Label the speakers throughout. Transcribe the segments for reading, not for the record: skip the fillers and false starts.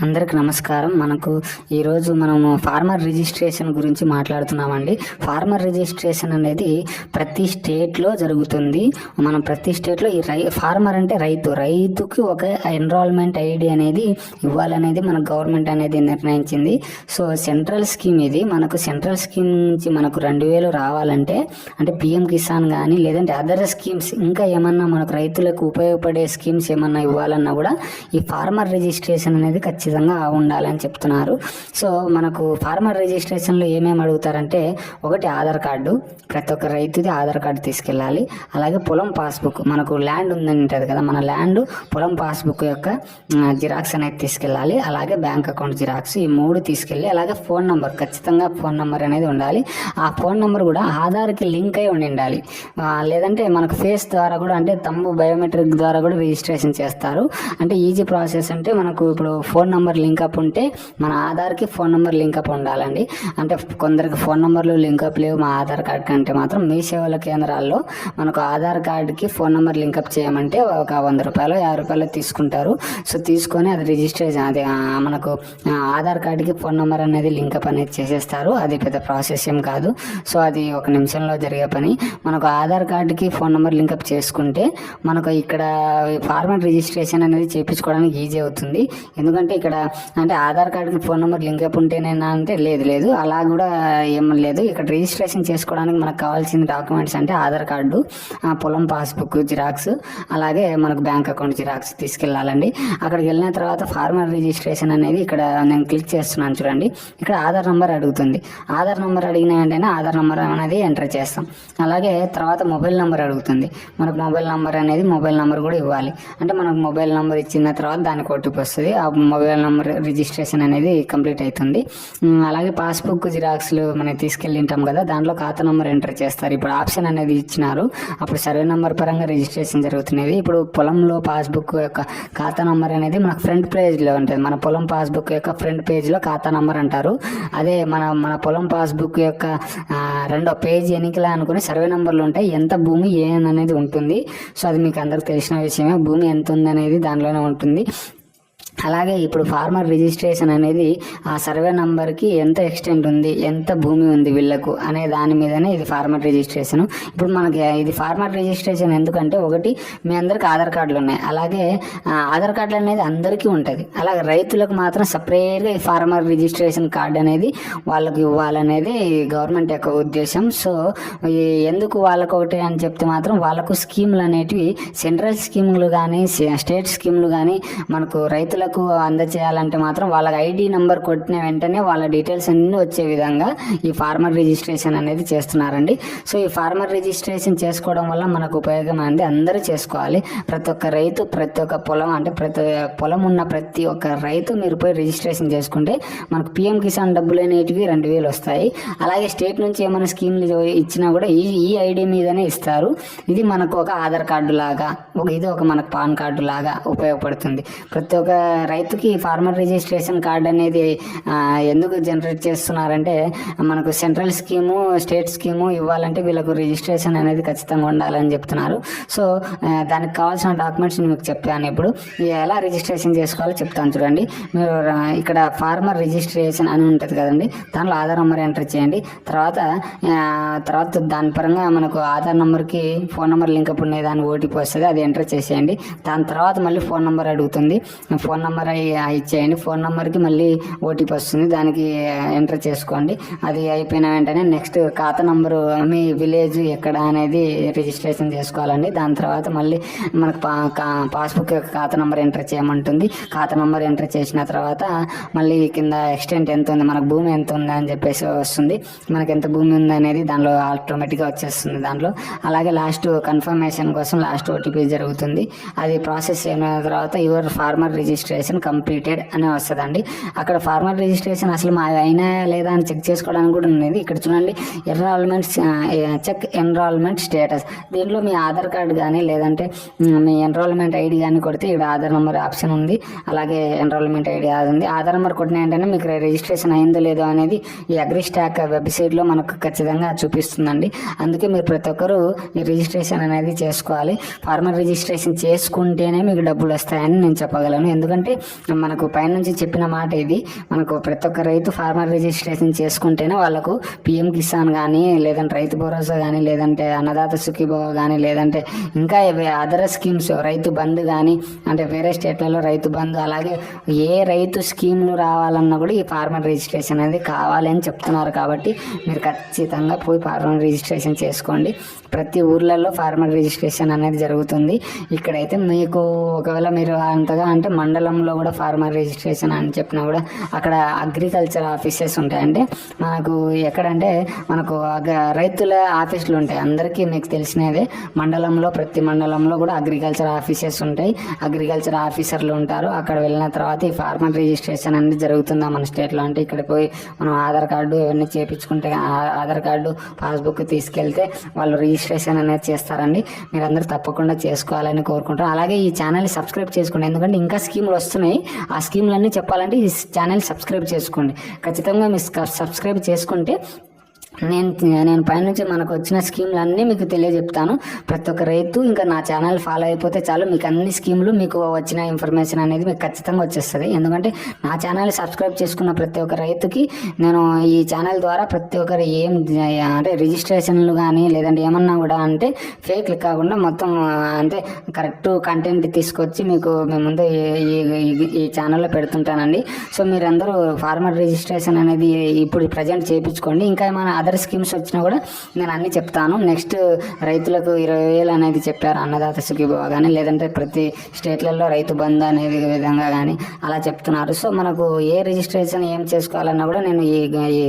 Speaker 1: అందరికి నమస్కారం. ఈరోజు మనము ఫార్మర్ రిజిస్ట్రేషన్ గురించి మాట్లాడుతున్నామండి. ఫార్మర్ రిజిస్ట్రేషన్ అనేది ప్రతి స్టేట్లో జరుగుతుంది. మనం ప్రతి స్టేట్లో ఈ ఫార్మర్ అంటే రైతుకి ఒక ఎన్రోల్మెంట్ ఐడి అనేది ఇవ్వాలనేది మన గవర్నమెంట్ అనేది నిర్ణయించింది. సో సెంట్రల్ స్కీమ్ ఇది. సెంట్రల్ స్కీమ్ నుంచి మనకు 2000 రావాలంటే అంటే పిఎం కిసాన్ కానీ లేదంటే అదర్ స్కీమ్స్ ఇంకా ఏమన్నా మనకు రైతులకు ఉపయోగపడే స్కీమ్స్ ఏమన్నా ఇవ్వాలన్నా కూడా ఈ ఫార్మర్ రిజిస్ట్రేషన్ అనేది ఖచ్చితంగా ఉండాలని చెప్తున్నారు. సో మనకు ఫార్మర్ రిజిస్ట్రేషన్లో ఏమేమి అడుగుతారంటే, ఒకటి ఆధార్ కార్డు, ప్రతి ఒక్క రైతుది ఆధార్ కార్డు తీసుకెళ్ళాలి. అలాగే పొలం పాస్బుక్, మనకు ల్యాండ్ ఉందని ఉంటుంది కదా, మన ల్యాండ్ పొలం పాస్బుక్ యొక్క జిరాక్స్ అనేది తీసుకెళ్ళాలి. అలాగే బ్యాంక్ అకౌంట్ జిరాక్స్, ఈ 3 తీసుకెళ్ళి, అలాగే ఫోన్ నెంబర్, ఖచ్చితంగా ఫోన్ నెంబర్ అనేది ఉండాలి. ఆ ఫోన్ నెంబర్ కూడా ఆధార్కి లింక్ అయి ఉండాలి. లేదంటే మనకు ఫేస్ ద్వారా కూడా, అంటే తంబు బయోమెట్రిక్ ద్వారా కూడా రిజిస్ట్రేషన్ చేస్తారు. అంటే ఈజీ ప్రాసెస్. అంటే మనకు ఇప్పుడు ఫోన్ నెంబర్ లింకప్ ఉంటే మన ఆధార్కి ఫోన్ నెంబర్ లింకప్ ఉండాలండి. అంటే కొందరికి ఫోన్ నెంబర్లు లింకప్ లేవు మా ఆధార్ కార్డ్ కంటే మాత్రం మీ సేవల కేంద్రాల్లో మనకు ఆధార్ కార్డుకి ఫోన్ నెంబర్ లింకప్ చేయమంటే ఒక 100 రూపాయలు 50 రూపాయలు తీసుకుంటారు. సో తీసుకొని అది రిజిస్ట్రేషన్, అది మనకు ఆధార్ కార్డుకి ఫోన్ నెంబర్ అనేది లింకప్ అనేది చేసేస్తారు. అది పెద్ద ప్రాసెస్ ఏం కాదు. సో అది 1 నిమిషంలో జరిగే పని. మనకు ఆధార్ కార్డుకి ఫోన్ నెంబర్ లింకప్ చేసుకుంటే మనకు ఇక్కడ ఫార్మర్ రిజిస్ట్రేషన్ అనేది చేయించుకోవడానికి ఈజీ అవుతుంది. ఎందుకంటే ఇక్కడ అంటే ఆధార్ కార్డుకి ఫోన్ నెంబర్ లింకప్ ఉంటేనేనా అంటే లేదు, అలా కూడా ఏం లేదు. ఇక్కడ రిజిస్ట్రేషన్ చేసుకోవడానికి మనకు కావాల్సిన డాక్యుమెంట్స్ అంటే ఆధార్ కార్డు, పొలం పాస్బుక్ జిరాక్స్, అలాగే మనకు బ్యాంక్ అకౌంట్ జిరాక్స్ తీసుకెళ్ళాలండి. అక్కడికి వెళ్ళిన తర్వాత ఫార్మర్ రిజిస్ట్రేషన్ అనేది ఇక్కడ నేను క్లిక్ చేస్తున్నాను చూడండి. ఇక్కడ ఆధార్ నెంబర్ అడుగుతుంది. ఆధార్ నెంబర్ అడిగిన వెంటనే ఆధార్ నెంబర్ అనేది ఎంటర్ చేస్తాం. అలాగే తర్వాత మొబైల్ నెంబర్ అడుగుతుంది. మనకు మొబైల్ నెంబర్ అనేది మొబైల్ నెంబర్ కూడా ఇవ్వాలి. అంటే మనకు మొబైల్ నెంబర్ ఇచ్చిన తర్వాత దానికి ఓటీపీ వస్తుంది. ఆ మొబైల్ నెంబర్ రిజిస్ట్రేషన్ అనేది కంప్లీట్ అవుతుంది. అలాగే పాస్బుక్ జిరాక్స్లు మనం తీసుకెళ్ళి ఉంటాం కదా, దాంట్లో ఖాతా నెంబర్ ఎంటర్ చేస్తారు. ఇప్పుడు ఆప్షన్ అనేది ఇచ్చినారు. అప్పుడు సర్వే నెంబర్ పరంగా రిజిస్ట్రేషన్ జరుగుతున్నది. ఇప్పుడు పొలంలో పాస్బుక్ యొక్క ఖాతా నెంబర్ అనేది మనకు ఫ్రంట్ పేజ్లో ఉంటుంది. మన పొలం పాస్బుక్ యొక్క ఫ్రంట్ పేజ్లో ఖాతా నెంబర్ అంటారు. అదే మన పొలం పాస్బుక్ యొక్క 2వ పేజ్ ఎన్నికల అనుకుని సర్వే నెంబర్లు ఉంటాయి. ఎంత భూమి అనేది ఉంటుంది. సో అది మీకు అందరికి తెలిసిన విషయమే. భూమి ఎంత ఉందనేది దానిలోనే ఉంటుంది. అలాగే ఇప్పుడు ఫార్మర్ రిజిస్ట్రేషన్ అనేది ఆ సర్వే నంబర్కి ఎంత ఎక్స్టెంట్ ఉంది, ఎంత భూమి ఉంది వీళ్ళకు అనే దాని మీదనే ఇది ఫార్మర్ రిజిస్ట్రేషన్. ఇప్పుడు మనకి ఇది ఫార్మర్ రిజిస్ట్రేషన్ ఎందుకంటే, ఒకటి మీ అందరికి ఆధార్ కార్డులు ఉన్నాయి. అలాగే ఆధార్ కార్డులు అనేది అందరికీ ఉంటుంది. అలాగే రైతులకు మాత్రం సపరేట్గా ఈ ఫార్మర్ రిజిస్ట్రేషన్ కార్డు అనేది వాళ్ళకు ఇవ్వాలనేది గవర్నమెంట్ యొక్క ఉద్దేశం. సో ఎందుకు వాళ్ళకు ఒకటి అని చెప్తే మాత్రం, వాళ్ళకు స్కీములు అనేటివి సెంట్రల్ స్కీములు కానీ స్టేట్ స్కీములు కానీ మనకు రైతులకు అందజేయాలంటే మాత్రం వాళ్ళకి ఐడి నెంబర్ కొట్టిన వెంటనే వాళ్ళ డీటెయిల్స్ అన్నీ వచ్చే విధంగా ఈ ఫార్మర్ రిజిస్ట్రేషన్ అనేది చేస్తున్నారండి. సో ఈ ఫార్మర్ రిజిస్ట్రేషన్ చేసుకోవడం వల్ల మనకు ఉపయోగం అనేది అందరూ చేసుకోవాలి. ప్రతి ఒక్క రైతు, ప్రతి ఒక్క పొలం, అంటే ప్రతి పొలం ఉన్న ప్రతి ఒక్క రైతు మీరు పోయి రిజిస్ట్రేషన్ చేసుకుంటే మనకు పిఎం కిసాన్ డబ్బులు అనేటివి 2000 వస్తాయి. అలాగే స్టేట్ నుంచి ఏమైనా స్కీమ్లు ఇచ్చినా కూడా ఈ ఐడి మీదనే ఇస్తారు. ఇది మనకు ఒక ఆధార్ కార్డు లాగా, ఇది ఒక మనకు పాన్ కార్డు లాగా ఉపయోగపడుతుంది. ప్రతి ఒక్క రైతుకి ఫార్మర్ రిజిస్ట్రేషన్ కార్డ్ అనేది ఎందుకు జనరేట్ చేస్తున్నారంటే, మనకు సెంట్రల్ స్కీము స్టేట్ స్కీము ఇవ్వాలంటే వీళ్ళకు రిజిస్ట్రేషన్ అనేది ఖచ్చితంగా ఉండాలని చెప్తున్నారు. సో దానికి కావాల్సిన డాక్యుమెంట్స్ మీకు చెప్పాను. ఇప్పుడు ఎలా రిజిస్ట్రేషన్ చేసుకోవాలో చెప్తాను చూడండి. మీరు ఇక్కడ ఫార్మర్ రిజిస్ట్రేషన్ అని ఉంటుంది కదండి, దాంట్లో ఆధార్ నెంబర్ ఎంటర్ చేయండి. తర్వాత దాని పరంగా మనకు ఆధార్ నెంబర్కి ఫోన్ నెంబర్ లింకప్ ఉండే దాని ఓటీపీ వస్తుంది, అది ఎంటర్ చేసేయండి. దాని తర్వాత మళ్ళీ ఫోన్ నెంబర్ అడుగుతుంది. ఫోన్ నెంబర్ ఇచ్చేయండి. ఫోన్ నెంబర్కి మళ్ళీ ఓటీపీ వస్తుంది, దానికి ఎంటర్ చేసుకోండి. అది అయిపోయిన వెంటనే నెక్స్ట్ ఖాతా నెంబరు, మీ విలేజ్ ఎక్కడ అనేది రిజిస్ట్రేషన్ చేసుకోవాలండి. దాని తర్వాత మళ్ళీ మనకు పాస్బుక్ యొక్క ఖాతా నెంబర్ ఎంటర్ చేయమంటుంది. ఖాతా నెంబర్ ఎంటర్ చేసిన తర్వాత మళ్ళీ కింద ఎక్స్టెంట్ ఎంత ఉంది, మనకు భూమి ఎంత ఉంది అని చెప్పేసి వస్తుంది. మనకి ఎంత భూమి ఉంది అనేది దానిలో ఆటోమేటిక్గా వచ్చేస్తుంది దాంట్లో. అలాగే లాస్ట్ కన్ఫర్మేషన్ కోసం లాస్ట్ ఓటీపీ జరుగుతుంది. అది ప్రాసెస్ అయిన తర్వాత యువర్ ఫార్మర్ రిజిస్ట్రేషన్ కంప్లీటెడ్ అని వస్తుందండి. అక్కడ ఫార్మర్ రిజిస్ట్రేషన్ అసలు మా అయినా లేదా అని చెక్ చేసుకోవడానికి కూడా ఉన్నది. ఇక్కడ చూడండి, చెక్ ఎన్రోల్మెంట్ స్టేటస్. దీంట్లో మీ ఆధార్ కార్డు కానీ లేదంటే మీ ఎన్రోల్మెంట్ ఐడి కానీ కొడితే ఇక్కడ ఆధార్ నెంబర్ ఆప్షన్ ఉంది. అలాగే ఎన్రోల్మెంట్ ఐడి ఉంది. ఆధార్ నెంబర్ కొట్టిన వెంటనే మీకు రిజిస్ట్రేషన్ అయిందో లేదో అనేది ఈ అగ్రిస్టాక్ వెబ్సైట్లో మనకు ఖచ్చితంగా చూపిస్తుందండి. అందుకే మీరు ప్రతి ఒక్కరూ ఈ రిజిస్ట్రేషన్ అనేది చేసుకోవాలి. ఫార్మర్ రిజిస్ట్రేషన్ చేసుకుంటేనే మీకు డబ్బులు వస్తాయని నేను చెప్పగలను. ఎందుకంటే ఎందుకంటే మనకు పైనుంచి చెప్పిన మాట ఇది, మనకు ప్రతి ఒక్క రైతు ఫార్మర్ రిజిస్ట్రేషన్ చేసుకుంటేనే వాళ్ళకు పిఎం కిసాన్ కానీ, లేదంటే రైతు భరోసా కానీ, లేదంటే అన్నదాత సుఖీభవ కానీ, లేదంటే ఇంకా అదర్ స్కీమ్స్ రైతు బంధు కానీ, అంటే వేరే స్టేట్లలో రైతు బంధు, అలాగే ఏ రైతు స్కీమ్లు రావాలన్నా కూడా ఈ ఫార్మర్ రిజిస్ట్రేషన్ అనేది కావాలి అని చెప్తున్నారు. కాబట్టి మీరు ఖచ్చితంగా పోయి ఫార్మర్ రిజిస్ట్రేషన్ చేసుకోండి. ప్రతి ఊర్లలో ఫార్మర్ రిజిస్ట్రేషన్ అనేది జరుగుతుంది. ఇక్కడైతే మీకు ఒకవేళ మీరు అంతగా అంటే మండలంలో కూడా ఫార్మర్ రిజిస్ట్రేషన్ అని చెప్పినా కూడా అక్కడ అగ్రికల్చర్ ఆఫీసెస్ ఉంటాయి. అంటే మనకు ఎక్కడంటే మనకు రైతుల ఆఫీసులు ఉంటాయి. అందరికీ మీకు తెలిసినదే, ప్రతి మండలంలో కూడా అగ్రికల్చర్ ఆఫీసెస్ ఉంటాయి. అగ్రికల్చర్ ఆఫీసర్లు ఉంటారు. అక్కడ వెళ్ళిన తర్వాత ఈ ఫార్మర్ రిజిస్ట్రేషన్ అనేది జరుగుతుందా మన స్టేట్లో. అంటే ఇక్కడ పోయి మనం ఆధార్ కార్డు ఇవన్నీ చేయించుకుంటే, ఆధార్ కార్డు పాస్బుక్ తీసుకెళ్తే వాళ్ళు రిజిస్ట్రేషన్ అనేది చేస్తారండి. మీరందరూ తప్పకుండా చేసుకోవాలని కోరుకుంటారు. అలాగే ఈ ఛానల్ని సబ్స్క్రైబ్ చేసుకోండి, ఎందుకంటే ఇంకా స్కీములు వస్తున్నాయి. ఆ స్కీములన్నీ చెప్పాలంటే ఈ ఛానల్ సబ్స్క్రైబ్ చేసుకోండి. ఖచ్చితంగా మీరు సబ్స్క్రైబ్ చేసుకుంటే నేను పైనుంచి మనకు వచ్చిన స్కీములన్నీ మీకు తెలియజెప్తాను. ప్రతి ఒక్క రైతు ఇంకా నా ఛానల్ ఫాలో అయిపోతే చాలు, మీకు అన్ని స్కీములు, మీకు వచ్చిన ఇన్ఫర్మేషన్ అనేది మీకు ఖచ్చితంగా వచ్చేస్తుంది. ఎందుకంటే నా ఛానల్ సబ్స్క్రైబ్ చేసుకున్న ప్రతి ఒక్క రైతుకి నేను ఈ ఛానల్ ద్వారా ప్రతి ఒక్కరు అంటే రిజిస్ట్రేషన్లు కానీ, లేదంటే ఏమన్నా కూడా అంటే ఫేక్ కాకుండా మొత్తం అంటే కరెక్ట్ కంటెంట్ తీసుకొచ్చి మీకు మేము ముందు ఈ ఛానల్లో పెడుతుంటానండి. సో మీరందరూ ఫార్మర్ రిజిస్ట్రేషన్ అనేది ఇప్పుడు ప్రజెంట్ చేయించుకోండి. ఇంకా ఏమైనా అదర్ స్కీమ్స్ వచ్చినా కూడా నేను అన్నీ చెప్తాను. నెక్స్ట్ రైతులకు 20,000 అనేది చెప్పారు అన్నదాత సుఖీభవ కానీ, లేదంటే ప్రతి స్టేట్లలో రైతు బంధు అనేది విధంగా కానీ అలా చెప్తున్నారు. సో మనకు ఏ రిజిస్ట్రేషన్ ఏం చేసుకోవాలన్నా కూడా నేను ఈ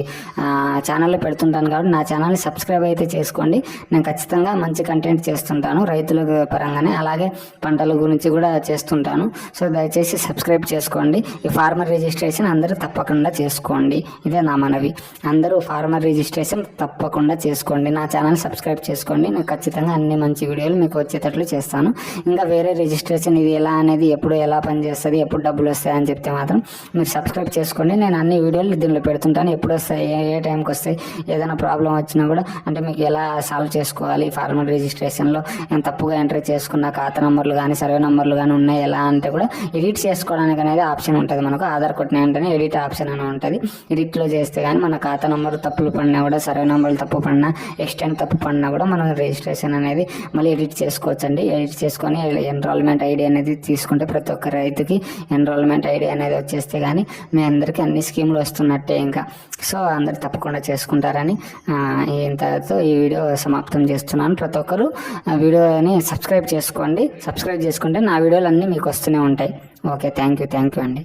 Speaker 1: ఛానల్లో పెడుతుంటాను. కాబట్టి నా ఛానల్ని సబ్స్క్రైబ్ అయితే చేసుకోండి. నేను ఖచ్చితంగా మంచి కంటెంట్ చేస్తుంటాను రైతుల పరంగానే, అలాగే పంటల గురించి కూడా చేస్తుంటాను. సో దయచేసి సబ్స్క్రైబ్ చేసుకోండి. ఈ ఫార్మర్ రిజిస్ట్రేషన్ అందరూ తప్పకుండా చేసుకోండి. ఇదే నా మనవి. అందరూ ఫార్మర్ రిజిస్ట్రేషన్ తప్పకుండా చేసుకోండి. నా ఛానల్ సబ్స్క్రైబ్ చేసుకోండి. నేను ఖచ్చితంగా అన్ని మంచి వీడియోలు మీకు వచ్చేటట్లు చేస్తాను. ఇంకా వేరే రిజిస్ట్రేషన్ ఇది ఎలా అనేది, ఎప్పుడు ఎలా పనిచేస్తుంది, ఎప్పుడు డబ్బులు వస్తాయి అని చెప్తే మాత్రం మీరు సబ్స్క్రైబ్ చేసుకోండి. నేను అన్ని వీడియోలు దీనిలో పెడుతుంటాను. ఎప్పుడు వస్తాయి, ఏ టైంకి వస్తాయి, ఏదైనా ప్రాబ్లం వచ్చినా కూడా అంటే మీకు ఎలా సాల్వ్ చేసుకోవాలి, ఫార్మర్ రిజిస్ట్రేషన్లో నేను తప్పుగా ఎంట్రీ చేసుకున్న ఖాతా నంబర్లు కానీ, సర్వే నంబర్లు కానీ ఉన్నాయి ఎలా అంటే కూడా ఎడిట్ చేసుకోవడానికి అనేది ఆప్షన్ ఉంటుంది. మనకు ఆధార్ కొట్టిన వెంటనే ఎడిట్ ఆప్షన్ అని ఉంటుంది. ఎడిట్లో చేస్తే కానీ మన ఖాతా నంబర్ తప్పులు పడినా కూడా, సర్వే నంబర్లు తప్పు పడినా, ఎక్స్టెండ్ తప్పు పడినా కూడా మనం రిజిస్ట్రేషన్ అనేది మళ్ళీ ఎడిట్ చేసుకోవచ్చండి. ఎడిట్ చేసుకొని ఎన్రోల్మెంట్ ఐడి అనేది తీసుకుంటే ప్రతి ఒక్క రైతుకి ఎన్రోల్మెంట్ ఐడి అనేది వచ్చేస్తే కానీ మీ అందరికీ అన్ని స్కీములు వస్తున్నట్టే ఇంకా. సో అందరు తప్పకుండా చేసుకుంటారని ఇంతతో ఈ వీడియో సమాప్తం చేస్తున్నాను. ప్రతి ఒక్కరు వీడియోని సబ్స్క్రైబ్ చేసుకోండి. సబ్స్క్రైబ్ చేసుకుంటే నా వీడియోలు అన్నీ మీకు వస్తూనే ఉంటాయి. ఓకే, థ్యాంక్ యూ అండి.